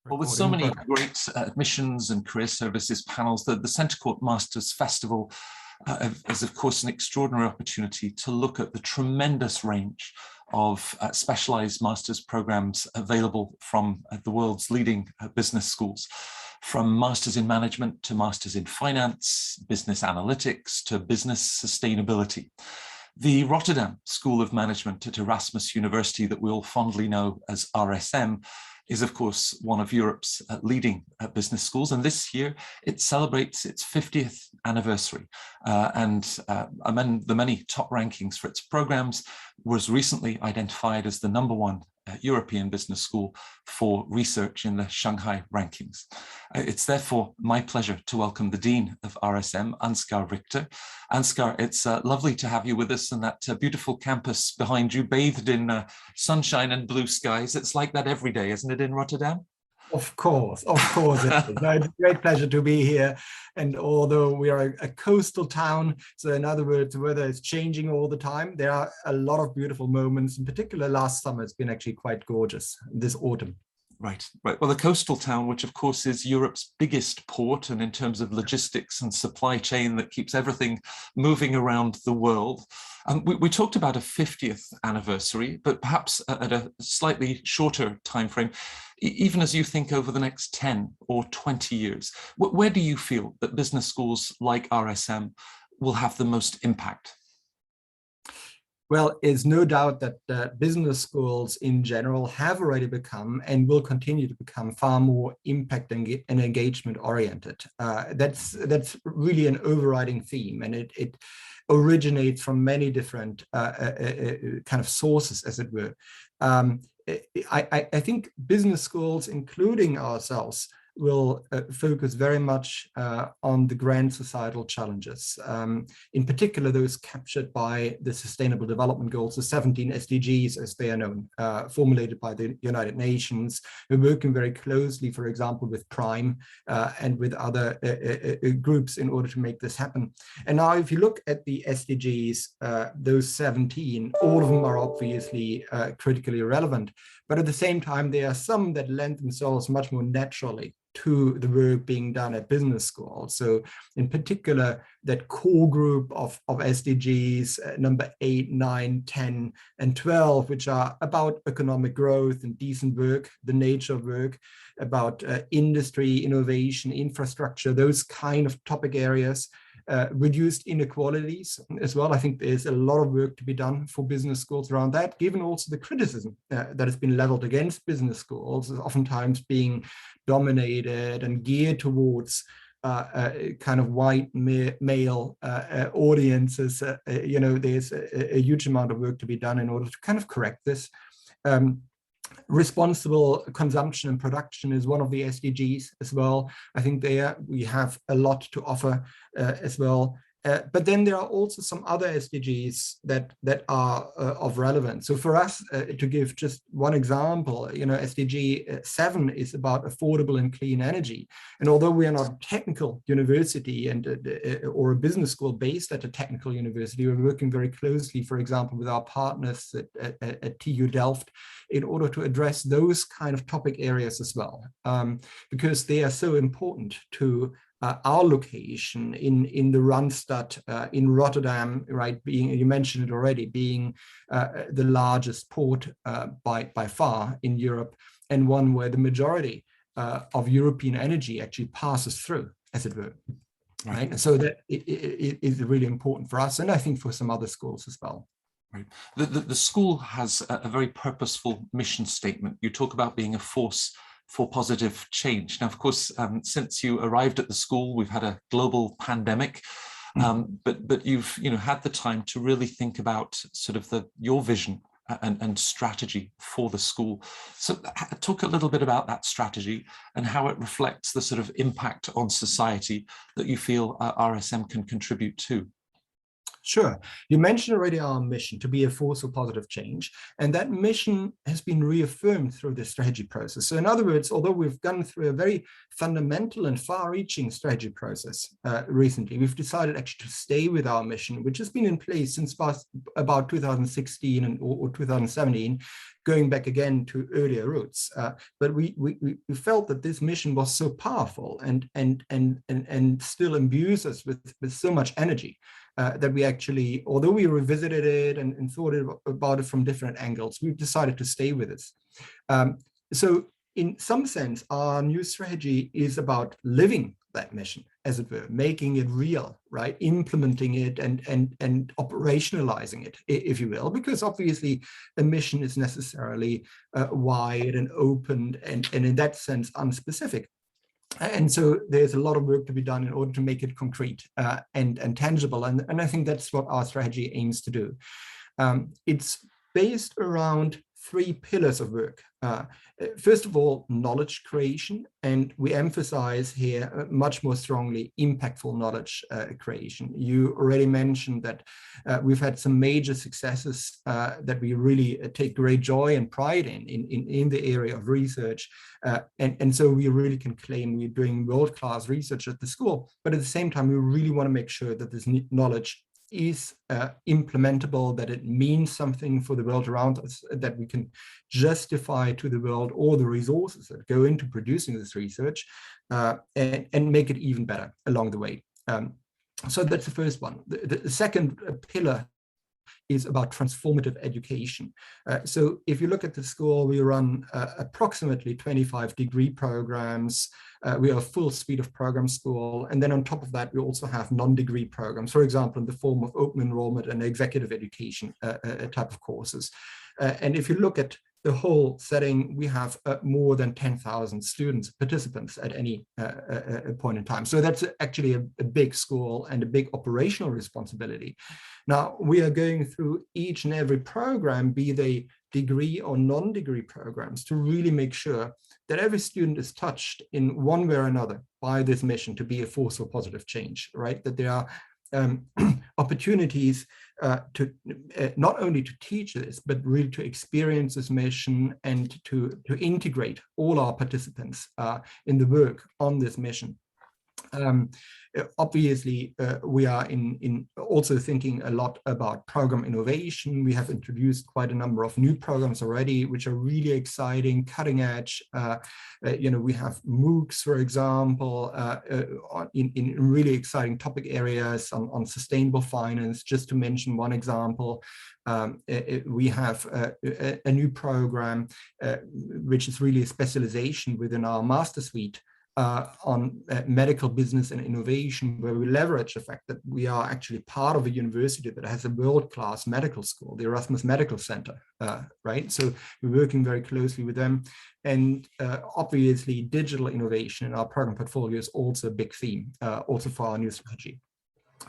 Well, with so many great admissions and career services panels, the Centre Court Masters Festival is, of course, an extraordinary opportunity to look at the tremendous range of specialised master's programmes available from the world's leading business schools, from Masters in Management to Masters in Finance, Business Analytics to Business Sustainability. The Rotterdam School of Management at Erasmus University, that we all fondly know as RSM, is of course one of Europe's leading business schools, and this year it celebrates its 50th anniversary, and among the many top rankings for its programs, was recently identified as the #1 European business school for research in the Shanghai rankings. It's therefore my pleasure to welcome the Dean of RSM, Ansgar Richter. Ansgar, it's lovely to have you with us, and that beautiful campus behind you, bathed in sunshine and blue skies. It's like that every day, isn't it, in Rotterdam? Of course it is. No, it's a great pleasure to be here. And although we are a coastal town, so in other words, the weather is changing all the time, there are a lot of beautiful moments. In particular, last summer, it's been actually quite gorgeous this autumn. Right. Well, the coastal town, which of course is Europe's biggest port, and in terms of logistics and supply chain that keeps everything moving around the world. We talked about a 50th anniversary, but perhaps at a slightly shorter time frame, even as you think over the next 10 or 20 years, where do you feel that business schools like RSM will have the most impact? Well, it's no doubt that business schools in general have already become and will continue to become far more impact and engagement oriented. That's really an overriding theme, and it originates from many different kind of sources, as it were. I think business schools, including ourselves, will focus very much on the grand societal challenges, in particular those captured by the Sustainable Development Goals, the 17 SDGs as they are known, formulated by the United Nations. We're working very closely, for example, with Prime and with other groups in order to make this happen. And now if you look at the SDGs, those 17, all of them are obviously critically relevant, but at the same time, there are some that lend themselves much more naturally to the work being done at business school. So in particular, that core group of SDGs, number 8, 9, 10, and 12, which are about economic growth and decent work, the nature of work, about industry, innovation, infrastructure, those kind of topic areas, reduced inequalities as well. I think there's a lot of work to be done for business schools around that, given also the criticism that has been leveled against business schools, oftentimes being dominated and geared towards kind of white male audiences. There's a huge amount of work to be done in order to kind of correct this. Responsible consumption and production is one of the SDGs as well. I think there we have a lot to offer as well. But then there are also some other SDGs that are of relevance. So for us, to give just one example, SDG 7 is about affordable and clean energy. And although we are not a technical university or a business school based at a technical university, we're working very closely, for example, with our partners at TU Delft in order to address those kind of topic areas as well, because they are so important to our location in the Randstad in Rotterdam, right? You mentioned it already, being the largest port by far in Europe, and one where the majority of European energy actually passes through, as it were. Right. And so that it is really important for us, and I think for some other schools as well. Right. The school has a very purposeful mission statement. You talk about being a force for positive change. Now, of course, since you arrived at the school, we've had a global pandemic, but you've had the time to really think about sort of your vision and strategy for the school. So talk a little bit about that strategy and how it reflects the sort of impact on society that you feel RSM can contribute to. Sure. You mentioned already our mission to be a force for positive change, and that mission has been reaffirmed through the strategy process. So in other words, although we've gone through a very fundamental and far-reaching strategy process recently, we've decided actually to stay with our mission, which has been in place since about 2016 or 2017, going back again to earlier roots. But we felt that this mission was so powerful and still imbues us with so much energy that we actually, although we revisited it and thought about it from different angles, we've decided to stay with it. So in some sense, our new strategy is about living that mission, as it were, making it real, right? Implementing it and operationalizing it, if you will, because obviously a mission is necessarily wide and open and in that sense unspecific. And so there's a lot of work to be done in order to make it concrete and tangible. And I think that's what our strategy aims to do. It's based around 3 pillars of work. First of all, knowledge creation, and we emphasize here much more strongly impactful knowledge creation. You already mentioned that we've had some major successes that we really take great joy and pride in the area of research. And so we really can claim we're doing world-class research at the school, but at the same time, we really want to make sure that this knowledge is implementable, that it means something for the world around us, that we can justify to the world all the resources that go into producing this research and make it even better along the way. So that's the first one. The second pillar is about transformative education. So if you look at the school, we run approximately 25 degree programs. We are a full suite of program school. And then on top of that, we also have non-degree programs, for example, in the form of open enrollment and executive education type of courses. And if you look at the whole setting, we have more than 10,000 students, participants at any point in time. So that's actually a big school and a big operational responsibility. Now, we are going through each and every program, be they degree or non-degree programs, to really make sure that every student is touched in one way or another by this mission to be a force for positive change, right? That there are opportunities to not only to teach this, but really to experience this mission and to integrate all our participants in the work on this mission. Obviously, we are also thinking a lot about program innovation. We have introduced quite a number of new programs already, which are really exciting, cutting edge. We have MOOCs, for example, in really exciting topic areas on sustainable finance, just to mention one example. We have a new program, which is really a specialization within our master suite, on medical business and innovation, where we leverage the fact that we are actually part of a university that has a world-class medical school, the Erasmus Medical Center, right? So we're working very closely with them. And obviously, digital innovation in our program portfolio is also a big theme, also for our new strategy.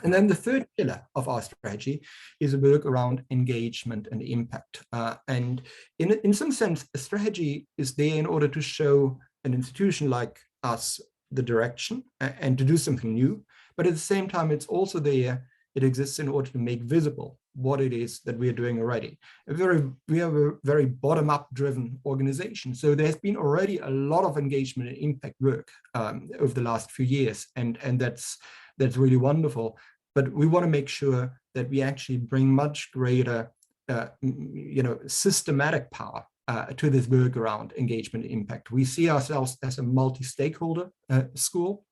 And then the third pillar of our strategy is a work around engagement and impact. And in some sense, a strategy is there in order to show an institution like us the direction and to do something new, but at the same time, it's also there, it exists in order to make visible what it is that we are doing already. We have a very bottom-up driven organization. So there's been already a lot of engagement and impact work over the last few years, and that's really wonderful. But we want to make sure that we actually bring much greater systematic power to this work around engagement and impact. We see ourselves as a multi-stakeholder school.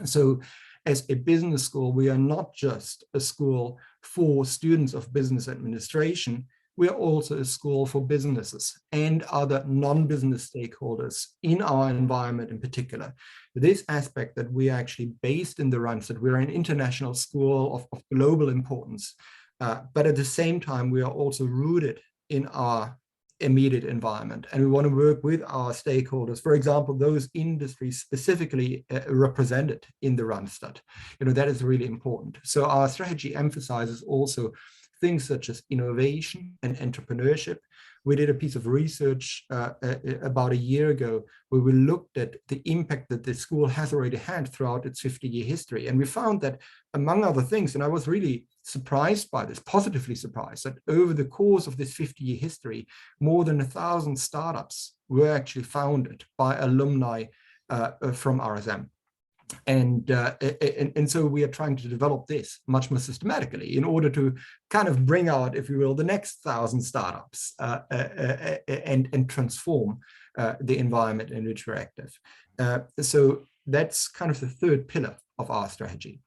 So as a business school, we are not just a school for students of business administration, we are also a school for businesses and other non-business stakeholders in our environment in particular. This aspect that we are actually based in the Randstad, we're an international school of global importance, but at the same time, we are also rooted in our immediate environment, and we want to work with our stakeholders, for example, those industries specifically represented in the Randstad. That is really important. So our strategy emphasizes also things such as innovation and entrepreneurship. we did a piece of research about a year ago where we looked at the impact that the school has already had throughout its 50-year history. And we found that, among other things, and I was really surprised by this, positively surprised, that over the course of this 50-year history, more than 1,000 startups were actually founded by alumni from RSM. And so we are trying to develop this much more systematically in order to kind of bring out, if you will, the next 1,000 startups and transform the environment in which we're active. So that's kind of the third pillar of our strategy.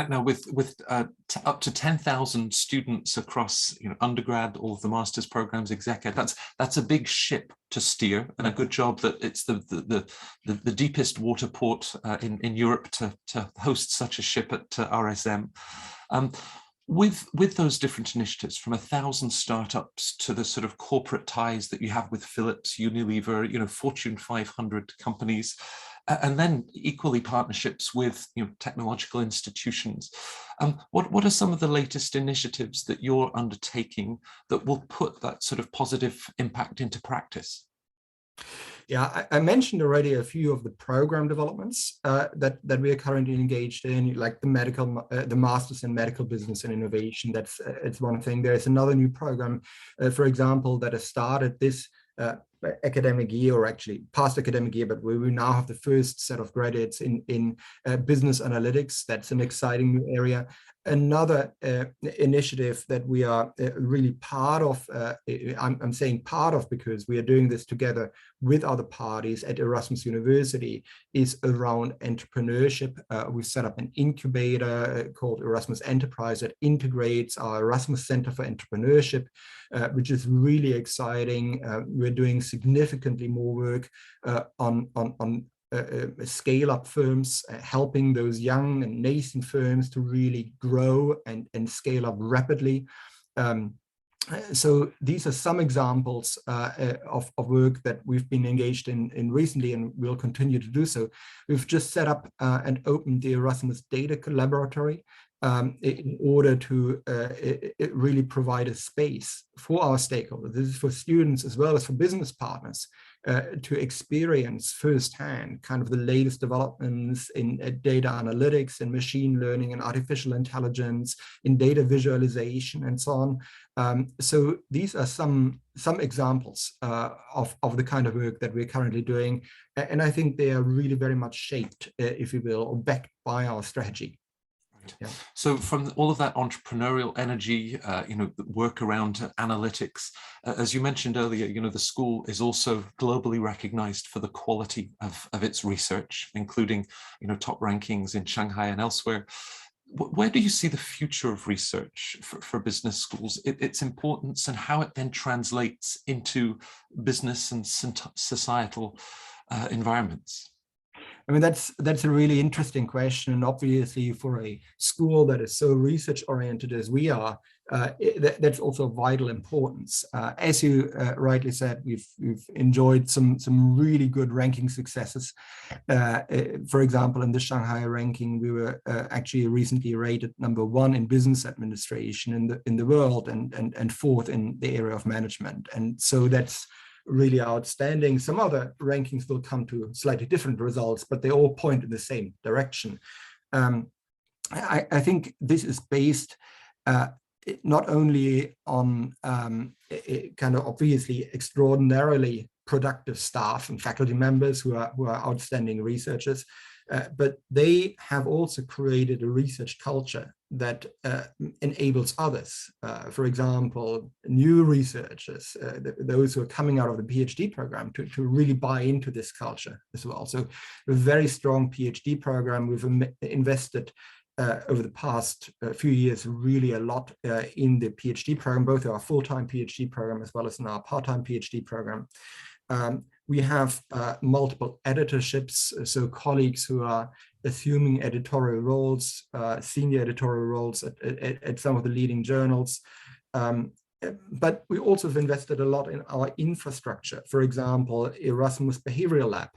Now, with up to 10,000 students across, undergrad, all of the master's programs, exec ed, that's a big ship to steer, and a good job that it's the deepest water port in Europe to host such a ship at RSM. With those different initiatives, from 1,000 startups to the sort of corporate ties that you have with Philips, Unilever, Fortune 500 companies, and then equally partnerships with technological institutions. What are some of the latest initiatives that you're undertaking that will put that sort of positive impact into practice? Yeah, I mentioned already a few of the program developments that we are currently engaged in, like the Masters in Medical Business and Innovation. It's one thing. There's another new program, for example, that has started this academic year, or actually past academic year, but we now have the first set of graduates in business analytics. That's an exciting new area. Another initiative that we are really part of, I'm saying part of because we are doing this together with other parties at Erasmus University, is around entrepreneurship. We've set up an incubator called Erasmus Enterprise that integrates our Erasmus Center for Entrepreneurship, which is really exciting. We're doing significantly more work on scale-up firms, helping those young and nascent firms to really grow and scale up rapidly. So these are some examples of work that we've been engaged in recently, and we'll continue to do so. We've just set up and opened the Erasmus Data Laboratory in order to really provide a space for our stakeholders. This is for students as well as for business partners to experience firsthand kind of the latest developments in data analytics and machine learning and artificial intelligence, in data visualization and so on. So these are some examples of the kind of work that we're currently doing. And I think they are really very much shaped, if you will, or backed by our strategy. Yeah. So from all of that entrepreneurial energy, work around analytics, as you mentioned earlier, the school is also globally recognized for the quality of its research, including, top rankings in Shanghai and elsewhere. Where do you see the future of research for business schools, its importance, and how it then translates into business and societal environments? I mean, that's a really interesting question. And obviously for a school that is so research oriented as we are, that's also of vital importance. As you rightly said, we've enjoyed some really good ranking successes. For example, in the Shanghai ranking, we were actually recently rated #1 in business administration in the world, and 4th in the area of management. And so that's really outstanding. Some other rankings will come to slightly different results, but they all point in the same direction. I think this is based not only on kind of obviously extraordinarily productive staff and faculty members who are outstanding researchers, but they have also created a research culture that enables others, for example, new researchers, those who are coming out of the PhD program, to really buy into this culture as well. So a very strong PhD program. We've invested over the past few years really a lot in the PhD program, both our full-time PhD program as well as in our part-time PhD program. We have multiple editorships, so colleagues who are assuming editorial roles, senior editorial roles at some of the leading journals. But we also have invested a lot in our infrastructure. For example, Erasmus Behavioral Lab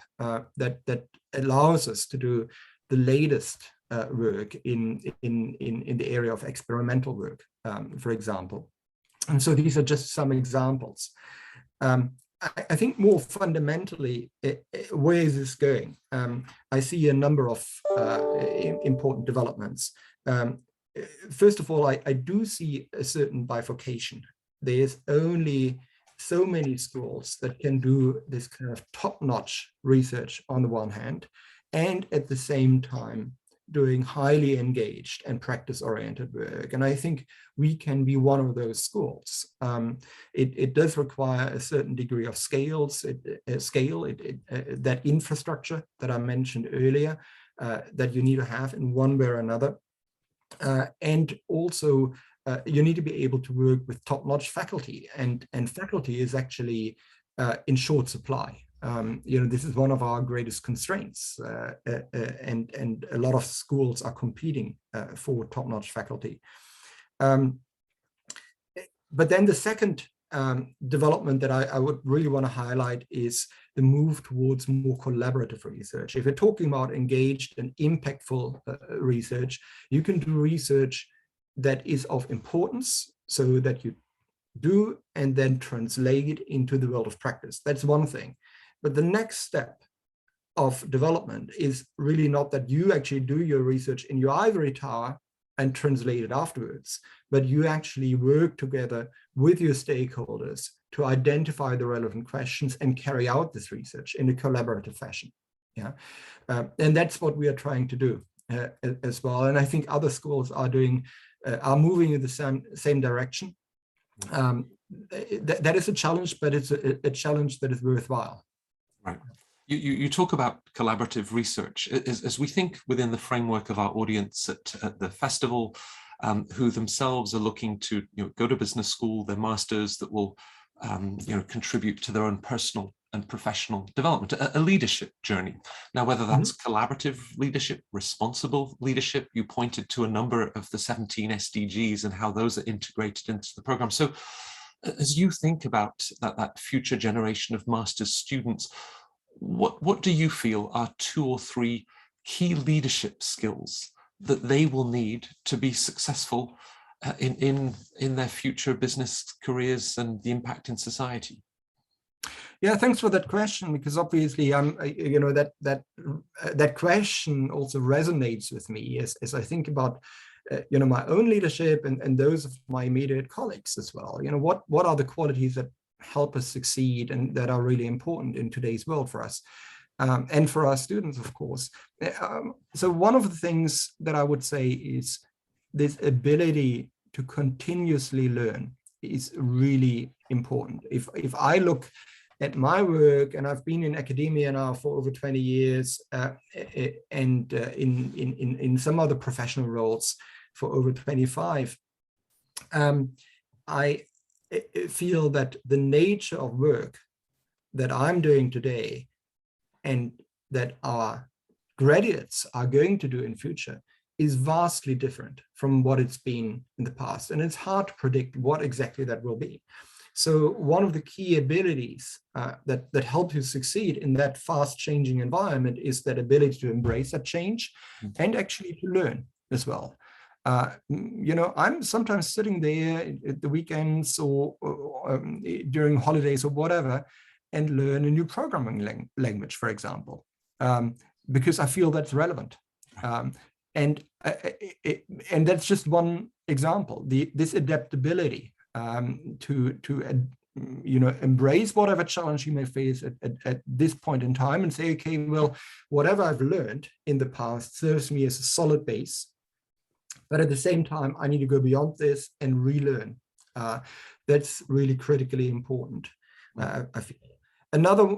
that allows us to do the latest work in the area of experimental work, for example. And so these are just some examples. I think more fundamentally, where is this going? I see a number of important developments. First of all, I do see a certain bifurcation. There's only so many schools that can do this kind of top-notch research on the one hand, and at the same time doing highly engaged and practice-oriented work. And I think we can be one of those schools. It does require a certain degree of that infrastructure that I mentioned earlier, that you need to have in one way or another. And also, you need to be able to work with top-notch faculty, and faculty is actually in short supply. This is one of our greatest constraints, and a lot of schools are competing for top-notch faculty. But then the second development that I would really want to highlight is the move towards more collaborative research. If you're talking about engaged and impactful research, you can do research that is of importance, so that you do and then translate it into the world of practice. That's one thing. But the next step of development is really not that you actually do your research in your ivory tower and translate it afterwards, but you actually work together with your stakeholders to identify the relevant questions and carry out this research in a collaborative fashion. Yeah, and that's what we are trying to do as well. And I think other schools are moving in the same direction. That is a challenge, but it's a challenge that is worthwhile. Right. You talk about collaborative research. As we think within the framework of our audience at the festival, who themselves are looking to go to business school, their masters that will contribute to their own personal and professional development, a leadership journey. Now, whether that's collaborative leadership, responsible leadership, you pointed to a number of the 17 SDGs and how those are integrated into the program. So as you think about that future generation of master's students, what do you feel are 2 or 3 key leadership skills that they will need to be successful in their future business careers and the impact in society? Yeah, thanks for that question, because obviously that question also resonates with me as I think about my own leadership and those of my immediate colleagues as well. What are the qualities that help us succeed and that are really important in today's world for us, and for our students, of course. So one of the things that I would say is this ability to continuously learn is really important. If I look at my work, and I've been in academia now for over 20 years, and in some other professional roles for over 25, I feel that the nature of work that I'm doing today and that our graduates are going to do in future is vastly different from what it's been in the past. And it's hard to predict what exactly that will be. So one of the key abilities that help you succeed in that fast changing environment is that ability to embrace that change and actually to learn as well. I'm sometimes sitting there at the weekends or during holidays or whatever and learn a new programming language, for example, because I feel that's relevant. And that's just one example. This adaptability to embrace whatever challenge you may face at this point in time and say, okay, well, whatever I've learned in the past serves me as a solid base. But at the same time, I need to go beyond this and relearn. That's really critically important, I feel. Another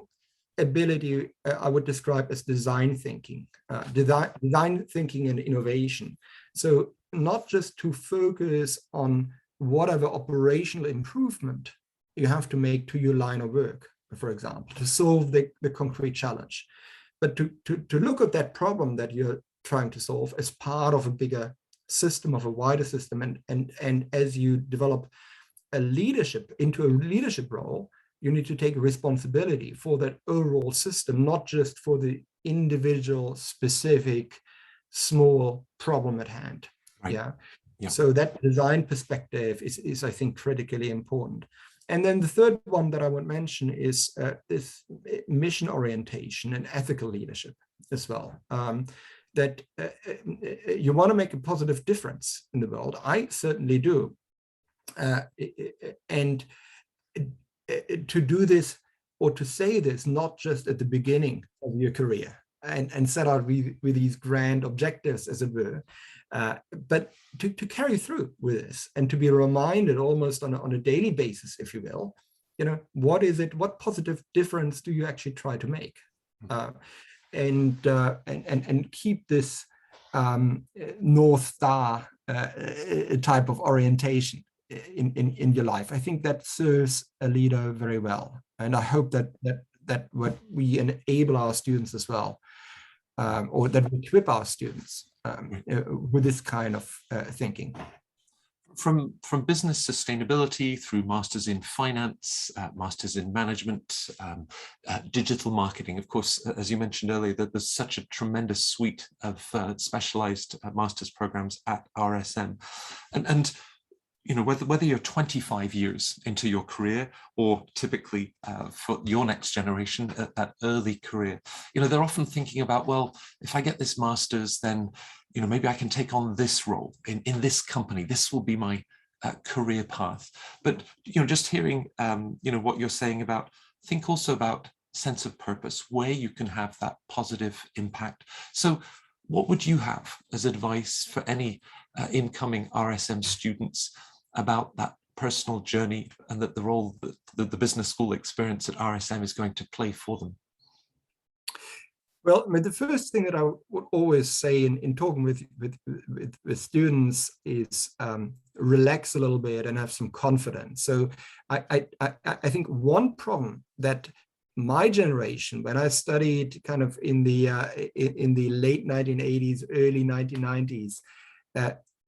ability I would describe as design thinking, design thinking and innovation. So not just to focus on whatever operational improvement you have to make to your line of work, for example, to solve the concrete challenge, but to look at that problem that you're trying to solve as part of a bigger system, of a wider system, and as you develop a leadership into a leadership role, you need to take responsibility for that overall system, not just for the individual specific small problem at hand. Right. Yeah. So that design perspective is I think critically important. And then the third one that I would mention is this mission orientation and ethical leadership as well. That you want to make a positive difference in the world. I certainly do. And to do this, or to say this, not just at the beginning of your career and set out with these grand objectives, as it were, but to carry through with this and to be reminded almost on a daily basis, if you will, what is it, what positive difference do you actually try to make? And keep this North Star type of orientation in your life. I think that serves a leader very well, and I hope that what we enable our students as well, or that we equip our students with this kind of thinking. From business sustainability through masters in finance, masters in management, digital marketing. Of course, as you mentioned earlier, that there's such a tremendous suite of specialized master's programs at RSM, and whether you're 25 years into your career, or typically for your next generation at that early career, they're often thinking about, well, if I get this master's, then maybe I can take on this role in this company. This will be my career path. But just hearing what you're saying about, think also about sense of purpose, where you can have that positive impact. So what would you have as advice for any incoming RSM students about that personal journey, and that the role that the business school experience at RSM is going to play for them? Well, I mean, the first thing that I would always say in talking with students is relax a little bit and have some confidence. So I think one problem that my generation, when I studied kind of in the late 1980s, early 1990s,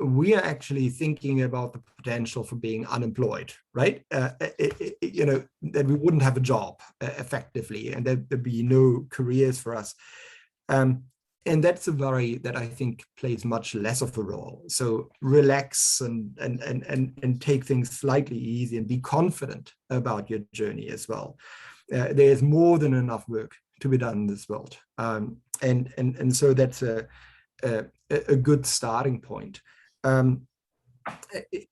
we are actually thinking about the potential for being unemployed, right? That we wouldn't have a job effectively, and there'd be no careers for us. And that's a worry that I think plays much less of a role. So relax and take things slightly easy and be confident about your journey as well. There's more than enough work to be done in this world. And so that's a good starting point. I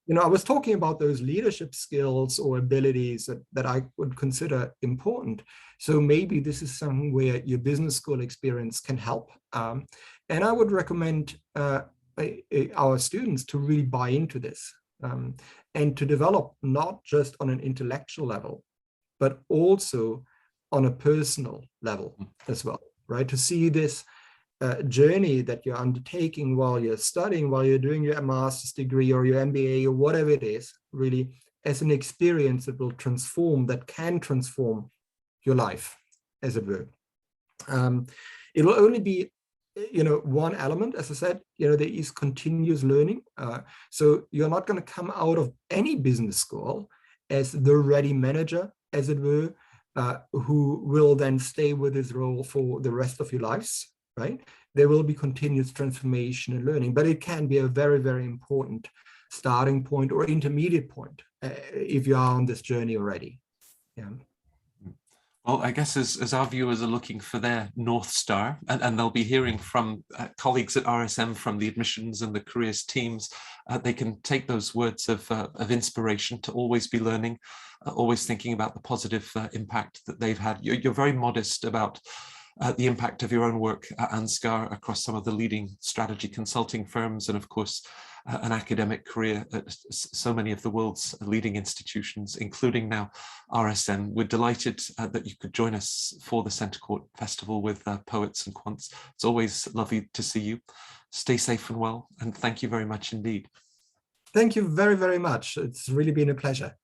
was talking about those leadership skills or abilities that I would consider important. So maybe this is something where your business school experience can help. And I would recommend our students to really buy into this and to develop not just on an intellectual level, but also on a personal level as well, right? To see this journey that you're undertaking while you're studying, while you're doing your master's degree or your MBA or whatever it is, really as an experience that will transform, that can transform your life, as it were. It will only be, one element, as I said, there is continuous learning. So you're not going to come out of any business school as the ready manager, as it were, who will then stay with his role for the rest of your lives. Right? There will be continuous transformation and learning, but it can be a very, very important starting point or intermediate point if you are on this journey already. Yeah. Well, I guess as our viewers are looking for their North Star, and they'll be hearing from colleagues at RSM from the admissions and the careers teams, they can take those words of inspiration to always be learning, always thinking about the positive impact that they've had. You're very modest about the impact of your own work at Ansgar across some of the leading strategy consulting firms, and of course an academic career at so many of the world's leading institutions, including now RSM. We're delighted that you could join us for the Centre Court Festival with Poets and Quants. It's always lovely to see you. Stay safe and well, and thank you very much indeed. Thank you very, very much. It's really been a pleasure.